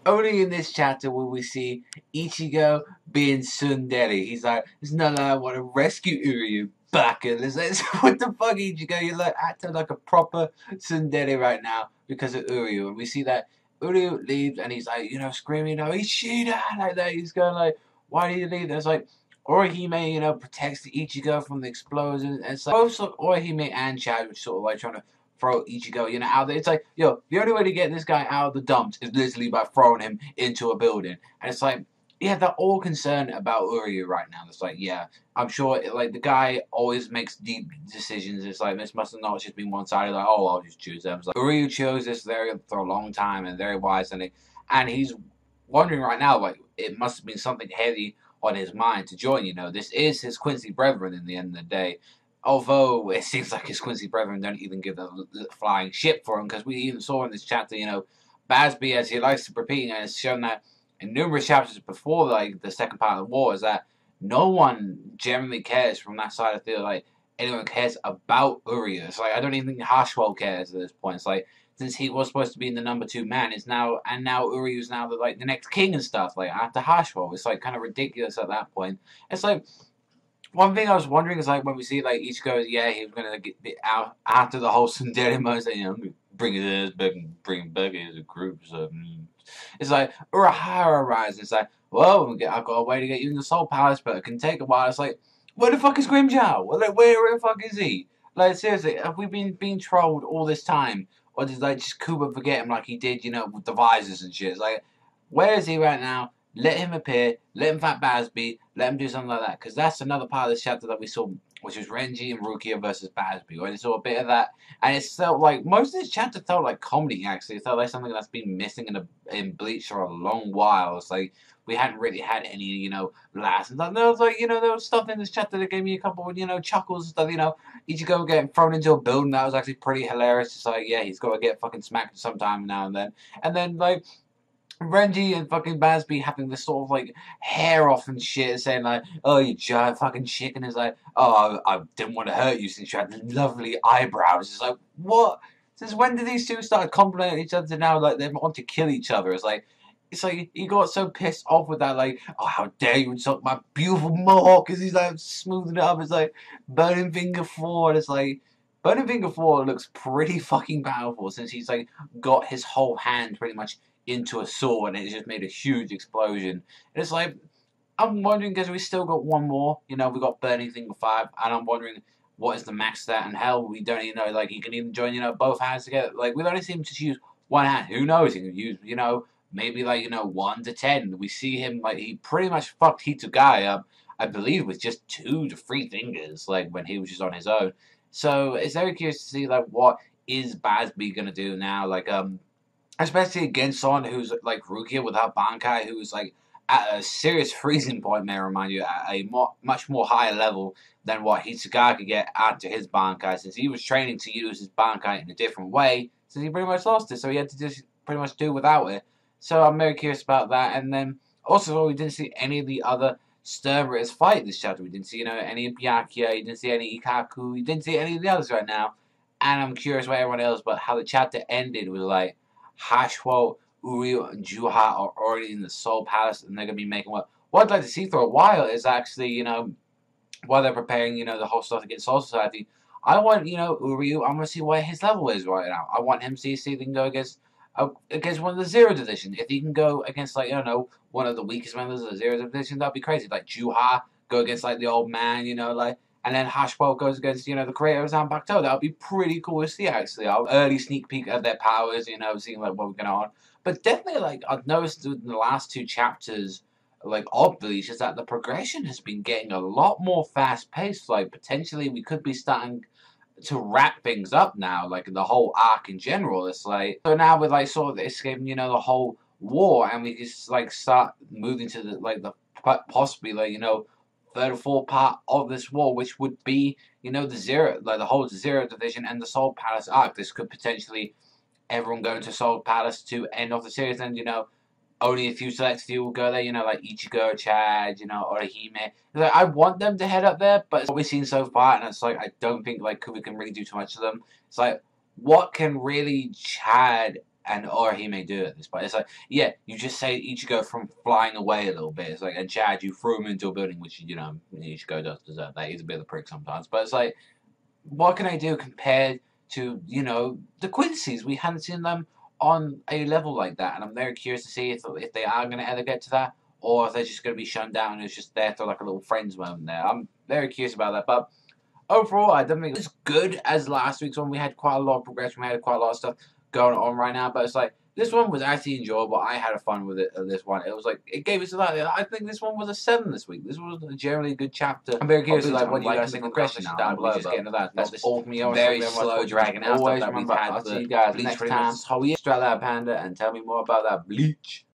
only in this chapter will we see Ichigo being tsundere. He's like, it's not that I want to rescue Uryu. Baka. It's like, what the fuck, Ichigo? You're like acting like a proper tsundere right now because of Uryu. And we see that Uryu leaves and he's like, screaming, Ishida, like that. He's going like, why did you leave? There's like, Orihime, protects the Ichigo from the explosion. And it's like, both Orihime and Chad, which sort of like trying to throw Ichigo, out there. It's like, the only way to get this guy out of the dumps is literally by throwing him into a building. And it's like, yeah, they're all concerned about Uryu right now. It's like, yeah, I'm sure, the guy always makes deep decisions. It's like, this must have not just been one-sided, like, oh, I'll just choose them. It's like, Uryu chose this for a long time and very wise, and he's wondering right now, like, it must have been something heavy on his mind to join, This is his Quincy brethren in the end of the day. Although it seems like his Quincy brethren don't even give a flying shit for him, because we even saw in this chapter, Basby, as he likes to repeat, and it's shown that in numerous chapters before, like, the second part of the war, is that no one generally cares from that side of the field, like, anyone cares about Uryu. It's like, I don't even think Hashwell cares at this point. It's like, since he was supposed to be the number 2 man, now Uryu's now the next king and stuff, like, after Hashwell. It's like kind of ridiculous at that point. It's like, one thing I was wondering is, like, when we see, like, Ichigo, yeah, he was gonna get out after the whole Tsundere mode, like, bring his ass back and bring him back as a group. So it's like Urahara arrives. It's like, well, I've got a way to get you in the Soul Palace, but it can take a while. It's like, where the fuck is Grimmjow? Where the fuck is he? Like, seriously, have we been being trolled all this time, or did just Kuba forget him like he did, with the visors and shit? It's like, where is he right now? Let him appear, let him fight Basby, let him do something like that. Because that's another part of this chapter that we saw, which was Renji and Rukia versus Basby. Where they saw a bit of that. And it felt like, most of this chapter felt like comedy, actually. It felt like something that's been missing in Bleach for a long while. It's like, we hadn't really had any, laughs. And there was like, there was stuff in this chapter that gave me a couple of, chuckles and stuff, Ichigo getting thrown into a building, that was actually pretty hilarious. It's like, yeah, he's got to get fucking smacked sometime now and then. And then, like, Renji and fucking Basby having this sort of like hair off and shit, saying like, oh, you giant fucking chicken. Is like, oh, I didn't want to hurt you since you had the lovely eyebrows. It's like, what? Since when did these two start complimenting each other to now like they want to kill each other? It's like he got so pissed off with that, like, oh, how dare you insult my beautiful mohawk, because he's like smoothing it up. It's like Burning Finger 4, and it's like, Burning Finger 4 looks pretty fucking powerful since he's like got his whole hand pretty much into a sword and it just made a huge explosion. And it's like, I'm wondering, because we still got one more, we got Burning Finger 5, and I'm wondering what is the max stat, and hell, we don't even know, like, he can even join, both hands together. Like, we've only seen him just use one hand. Who knows? He can use, maybe like, 1 to 10. We see him, like, he pretty much fucked Hitsugaya up, I believe, with just 2 to 3 fingers, like, when he was just on his own. So, it's very curious to see, like, what is Basby gonna do now, like, especially against someone who's like Rukia without Bankai, who's like at a serious freezing point, may I remind you, at a much more higher level than what Hitsuga could get after his Bankai, since he was training to use his Bankai in a different way, since he pretty much lost it, so he had to just pretty much do without it. So I'm very curious about that. And then also we didn't see any of the other Sternritters fight this chapter. We didn't see any Byakuya, you didn't see any Ikaku, you didn't see any of the others right now. And I'm curious about everyone else, but how the chapter ended was like, Hashwell, Uryu, and Juha are already in the Soul Palace, and they're going to be making what I'd like to see for a while is actually, while they're preparing, the whole stuff against Soul Society, I want, Uryu, I want to see where his level is right now. I want him to see if he can go against one of the Zero Division. If he can go against, like, one of the weakest members of the Zero Division, that'd be crazy. Like, Juha, go against, like, the old man, like, and then Hashwell goes against, the creator of Zanpakuto. That would be pretty cool to see, actually. I'll early sneak peek at their powers, seeing, like, what's going on. But definitely, like, I've noticed in the last 2 chapters, like, of Bleach, is that the progression has been getting a lot more fast-paced. Like, potentially, we could be starting to wrap things up now, like, the whole arc in general. It's like, so now with, like, sort of escaping, the whole war, and we just, like, start moving to the, like, the possibly, like, third or fourth part of this war, which would be, the whole Zero Division and the Soul Palace arc. This could potentially everyone go into Soul Palace to end off the series, and only a few select few will go there. Like Ichigo, Chad, Orihime. Like, I want them to head up there, but it's what we've seen so far, and it's like I don't think like we can really do too much to them. It's like, what can really Chad and Orihime do at this point. It's like, yeah, you just say Ichigo from flying away a little bit. It's like, and Chad, you threw him into a building, which, you know, Ichigo does deserve that. He's a bit of a prick sometimes. But it's like, what can I do compared to, you know, the Quincy's? We hadn't seen them on a level like that, and I'm very curious to see if they are going to ever get to that, or if they're just going to be shunned down and it's just there for like a little friends moment there. I'm very curious about that, but overall, I don't think it was as good as last week's one. We had quite a lot of progression. We had quite a lot of stuff going on right now. But it's like, this one was actually enjoyable. I had fun with it. This one, it was like, it gave us a lot. I think this one was a 7 this week. This was a generally good chapter. I'm very curious, like, what you guys think of questions down below. Just get into that. That's all from me. Very slow dragging out. Always remember, I'll see you guys next time. Straight out Panda and tell me more about that Bleach.